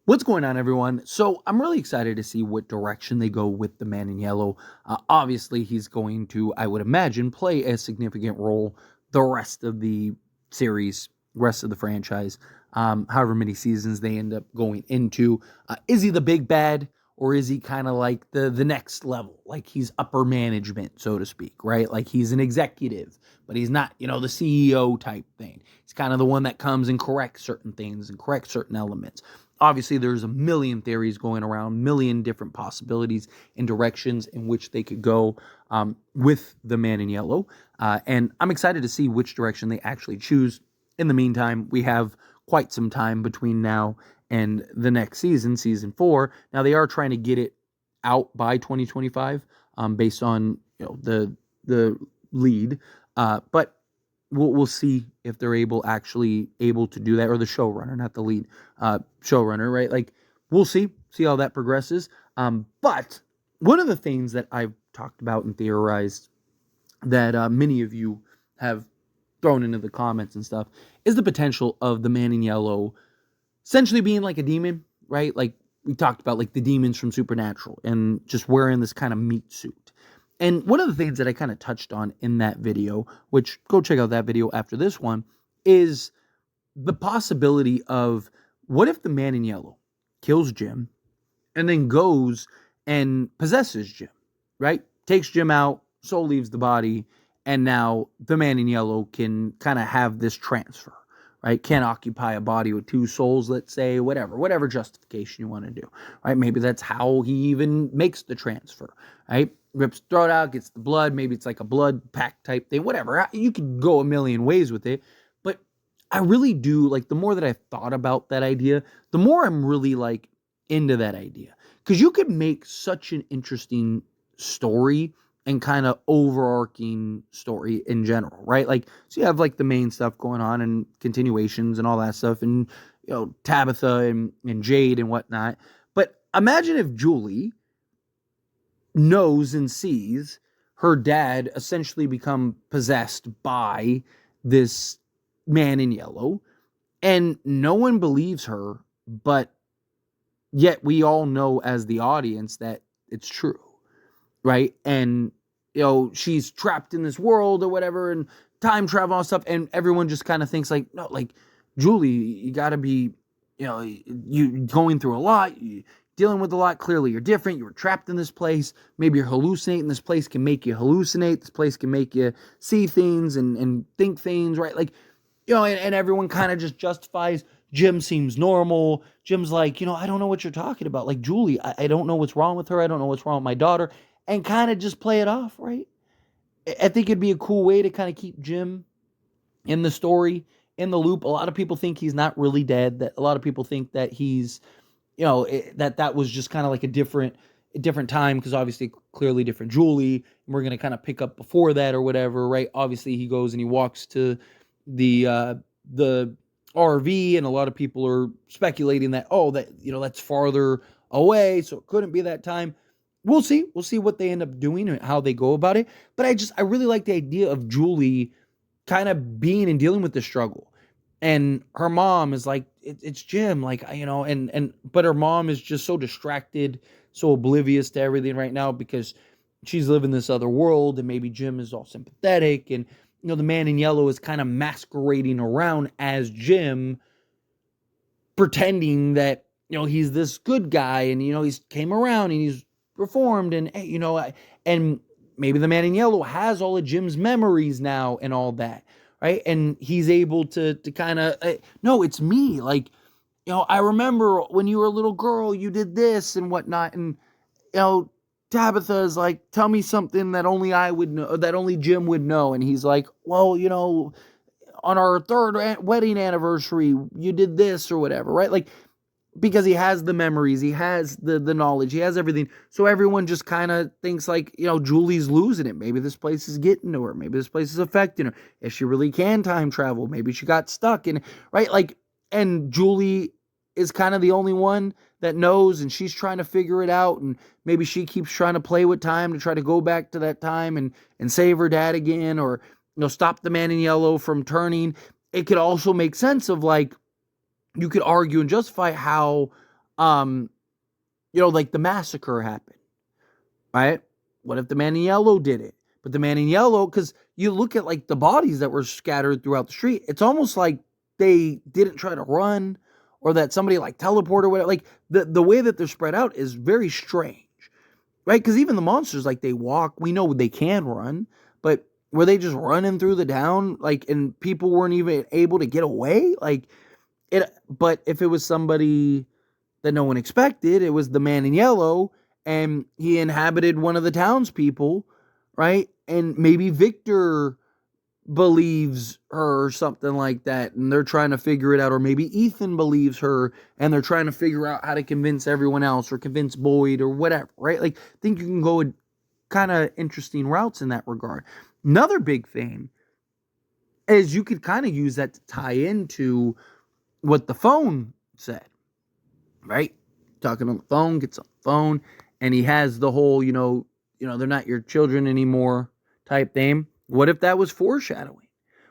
What's going on, everyone? So I'm really excited to see what direction they go with the man in yellow. Obviously, he's going to, I would imagine, play a significant role the rest of the series, rest of the franchise, however many seasons they end up going into. Is he the big bad, or is he kind of like the next level? Like he's upper management, so to speak, right? Like he's an executive, but he's not, the CEO type thing. He's kind of the one that comes and corrects certain things and corrects certain elements. Obviously, there's a million theories going around, million different possibilities and directions in which they could go with the man in yellow. And I'm excited to see which direction they actually choose. In the meantime, we have quite some time between now and the next season, season 4. Now, they are trying to get it out by 2025 based on the lead. But we'll see if they're able to do that, or the showrunner, not the lead showrunner, right? Like we'll see how that progresses. But one of the things that I've talked about and theorized that many of you have thrown into the comments and stuff is the potential of the man in yellow essentially being like a demon, right? Like we talked about, like the demons from Supernatural and just wearing this kind of meat suit. And one of the things that I kind of touched on in that video, which go check out that video after this one, is the possibility of what if the man in yellow kills Jim and then goes and possesses Jim, right? Takes Jim out, soul leaves the body, and now the man in yellow can kind of have this transfer, right? Can't occupy a body with two souls, let's say, whatever justification you want to do, right? Maybe that's how he even makes the transfer, right? Rips throat out, gets the blood. Maybe it's like a blood pack type thing, whatever. You could go a million ways with it, but I really do, like, the more that I've thought about that idea, the more I'm really, like, into that idea. Because you could make such an interesting story and kind of overarching story in general, right? Like, so you have, like, the main stuff going on and continuations and all that stuff, and, Tabitha and Jade and whatnot. But imagine if Julie knows and sees her dad essentially become possessed by this man in yellow, and no one believes her, but yet we all know as the audience that it's true, right? And she's trapped in this world or whatever, and time travel and stuff, and everyone just kind of thinks like, no, like, Julie, you gotta be, you going through a lot, dealing with a lot. Clearly you're different. You were trapped in this place. Maybe you're hallucinating. This place can make you hallucinate. This place can make you see things and think things, right? Like, and everyone kind of just justifies. Jim seems normal. Jim's like, I don't know what you're talking about. Like, Julie, I don't know what's wrong with her. I don't know what's wrong with my daughter. And kind of just play it off, right? I think it'd be a cool way to kind of keep Jim in the story, in the loop. A lot of people think he's not really dead. That a lot of people think that he's that was just kind of like a different time, because obviously clearly different Julie, and we're going to kind of pick up before that or whatever, right? Obviously he goes and he walks to the RV, and a lot of people are speculating that, that's farther away, so it couldn't be that time. We'll see what they end up doing and how they go about it. But I really like the idea of Julie kind of being and dealing with the struggle. And her mom is like, it's Jim, like, but her mom is just so distracted, so oblivious to everything right now because she's living this other world, and maybe Jim is all sympathetic, and, the man in yellow is kind of masquerading around as Jim, pretending that, he's this good guy, and, he's came around and he's reformed, and, and maybe the man in yellow has all of Jim's memories now and all that. Right. And he's able to kind of, no, it's me. Like, I remember when you were a little girl, you did this and whatnot. And, Tabitha is like, tell me something that only I would know, that only Jim would know. And he's like, well, on our third wedding anniversary, you did this or whatever. Right. Like, because he has the memories, he has the knowledge, he has everything. So everyone just kind of thinks like, Julie's losing it. Maybe this place is getting to her. Maybe this place is affecting her. If she really can time travel, maybe she got stuck in, right? Like, and Julie is kind of the only one that knows, and she's trying to figure it out. And maybe she keeps trying to play with time to try to go back to that time and save her dad again, or, stop the man in yellow from turning. It could also make sense of, like, you could argue and justify how um, like the massacre happened, right? What if the man in yellow did it? But the man in yellow, because you look at like the bodies that were scattered throughout the street, it's almost like they didn't try to run or that somebody like teleported or whatever. Like the way that they're spread out is very strange, right? Because even the monsters, like they walk, we know they can run, but were they just running through the town, like, and people weren't even able to get away? Like it, but if it was somebody that no one expected, it was the man in yellow, and he inhabited one of the townspeople, right? And maybe Victor believes her or something like that, and they're trying to figure it out, or maybe Ethan believes her and they're trying to figure out how to convince everyone else or convince Boyd or whatever, right? Like, I think you can go kind of interesting routes in that regard. Another big thing is you could kind of use that to tie into what the phone said, right? Talking on the phone, gets on the phone, and he has the whole, they're not your children anymore type thing. What if that was foreshadowing?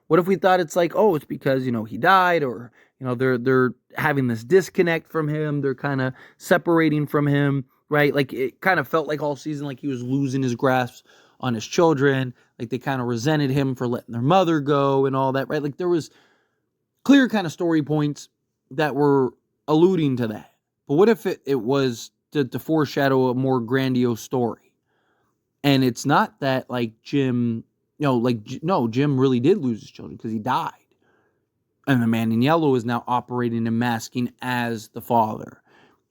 What if we thought it's like, oh, it's because, he died, or, they're having this disconnect from him. They're kind of separating from him, right? Like it kind of felt like all season, like he was losing his grasp on his children. Like they kind of resented him for letting their mother go and all that, right? Like there was clear kind of story points that were alluding to that. But what if it was to foreshadow a more grandiose story? And it's not that like Jim, no, Jim really did lose his children because he died. And the man in yellow is now operating and masking as the father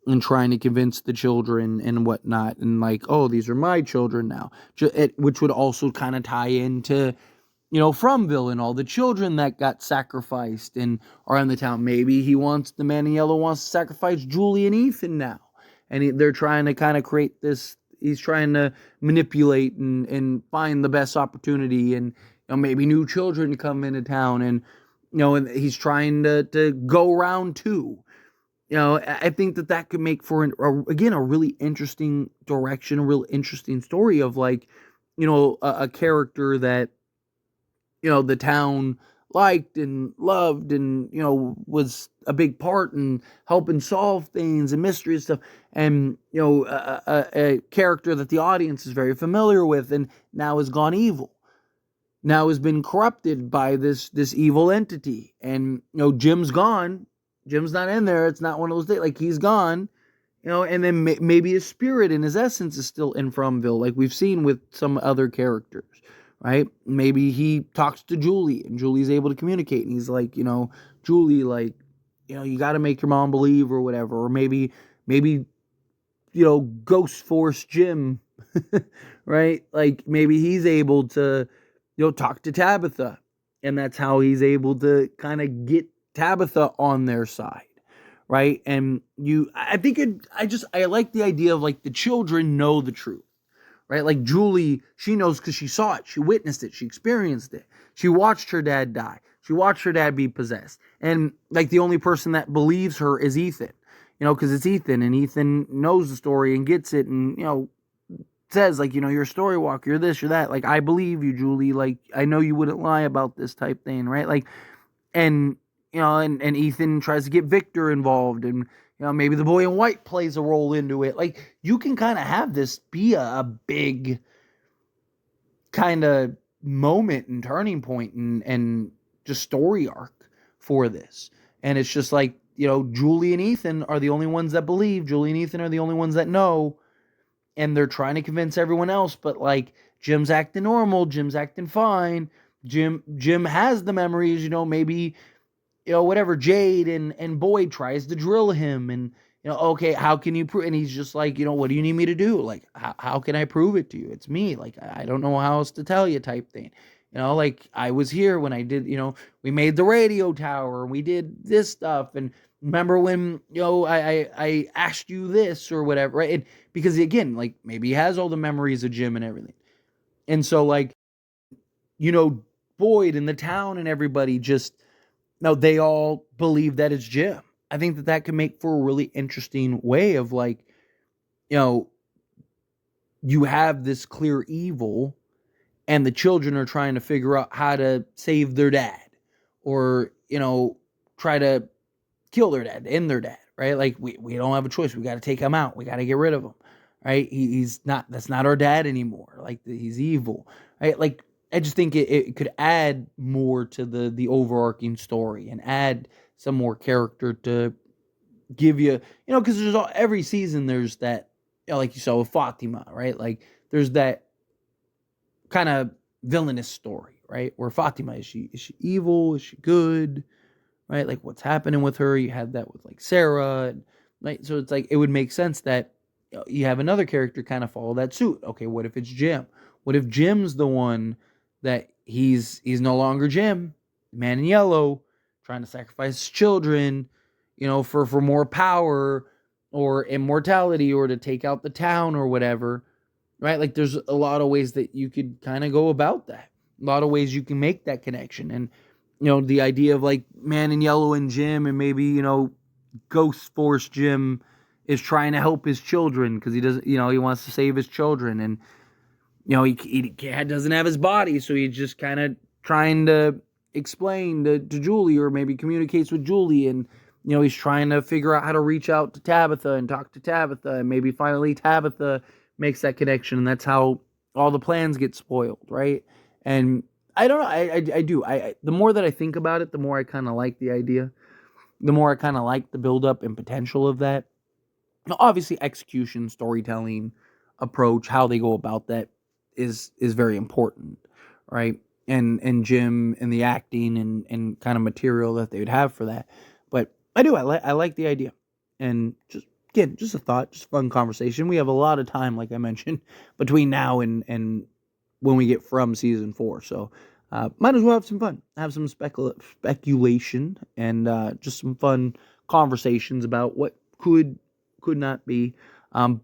and trying to convince the children and whatnot. And like, oh, these are my children now. Which would also kind of tie into, FROMVILLE and all the children that got sacrificed and are in the town. Maybe the man in yellow wants to sacrifice Julie and Ethan now. And they're trying to kind of create this, he's trying to manipulate and find the best opportunity and, maybe new children come into town and, and he's trying to go round two. I think that could make for, again, a really interesting direction, a real interesting story of like, a character that, the town liked and loved and, was a big part in helping solve things and mystery and stuff. And, a character that the audience is very familiar with and now has gone evil. Now has been corrupted by this evil entity. And, Jim's gone. Jim's not in there. It's not one of those days. Like, he's gone. And then maybe his spirit and his essence is still in FROMVILLE, like we've seen with some other characters. Right? Maybe he talks to Julie and Julie's able to communicate and he's like, Julie, like, you got to make your mom believe or whatever. Or maybe, ghost force Jim, right? Like maybe he's able to, talk to Tabitha and that's how he's able to kind of get Tabitha on their side. Right? And I like the idea of like the children know the truth. Right? Like Julie, she knows because she saw it. She witnessed it. She experienced it. She watched her dad die. She watched her dad be possessed. And like the only person that believes her is Ethan, because it's Ethan and Ethan knows the story and gets it and, says like, you're a story walker, you're this, you're that. Like, I believe you, Julie. Like, I know you wouldn't lie about this type thing. Right? Like, and, and Ethan tries to get Victor involved and, maybe the boy in white plays a role into it. Like, you can kind of have this be a big kind of moment and turning point and just story arc for this. And it's just like, Julie and Ethan are the only ones that believe. Julie and Ethan are the only ones that know. And they're trying to convince everyone else. But, like, Jim's acting normal. Jim's acting fine. Jim has the memories, maybe... whatever, Jade and Boyd tries to drill him and, okay, how can you prove? And he's just like, what do you need me to do? Like, how can I prove it to you? It's me. Like, I don't know how else to tell you type thing. Like I was here when I did, we made the radio tower and we did this stuff. And remember when, I asked you this or whatever, right? Because again, like maybe he has all the memories of Jim and everything. And so like, Boyd and the town and everybody just, no, they all believe that it's Jim. I think that could make for a really interesting way of like, you have this clear evil and the children are trying to figure out how to save their dad or, try to kill their dad, end their dad, right? Like we don't have a choice. We got to take him out. We got to get rid of him, right? He's not, that's not our dad anymore. Like he's evil, right? Like I just think it could add more to the overarching story and add some more character to give you, because every season there's that, like you saw with Fatima, right? Like there's that kind of villainous story, right? Where Fatima, is she evil? Is she good? Right? Like what's happening with her? You had that with like Sarah, and, right? So it's like it would make sense that you have another character kind of follow that suit. Okay, what if it's Jim? What if Jim's the one that he's no longer Jim, man in yellow, trying to sacrifice his children, for more power or immortality or to take out the town or whatever, right? Like there's a lot of ways that you could kind of go about that. A lot of ways you can make that connection. And the idea of like Man in Yellow and Jim, and maybe, Ghost Force Jim is trying to help his children because he doesn't, he wants to save his children. And, he doesn't have his body. So he's just kind of trying to explain to Julie, or maybe communicates with Julie. And, he's trying to figure out how to reach out to Tabitha and talk to Tabitha. And maybe finally Tabitha makes that connection. And that's how all the plans get spoiled, right? And I don't know. I do. The more that I think about it, the more I kind of like the idea. The more I kind of like the buildup and potential of that. Now, obviously, execution, storytelling, approach, how they go about that is very important, right? And Jim and the acting and kind of material that they would have for that. But I like the idea. And just a thought, just a fun conversation. We have a lot of time, like I mentioned, between now and when we get from season 4. So might as well have some fun, have some speculation, and just some fun conversations about what could not be.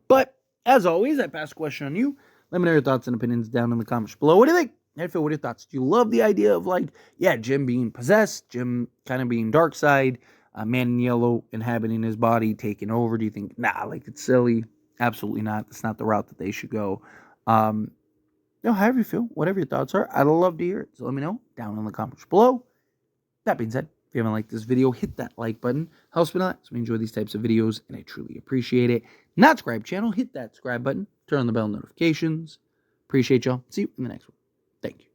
But as always, I pass the question on you. Let me know your thoughts and opinions down in the comments below. What do you think? How do you feel? What are your thoughts? Do you love the idea of Jim being possessed, Jim kind of being dark side, Man in Yellow inhabiting his body, taking over? Do you think, nah, it's silly? Absolutely not. That's not the route that they should go. However you feel, whatever your thoughts are, I'd love to hear it. So let me know down in the comments below. That being said, if you haven't liked this video, hit that like button. Helps me a lot. So we enjoy these types of videos, and I truly appreciate it. Not subscribe channel, hit that subscribe button. Turn on the bell notifications. Appreciate y'all. See you in the next one. Thank you.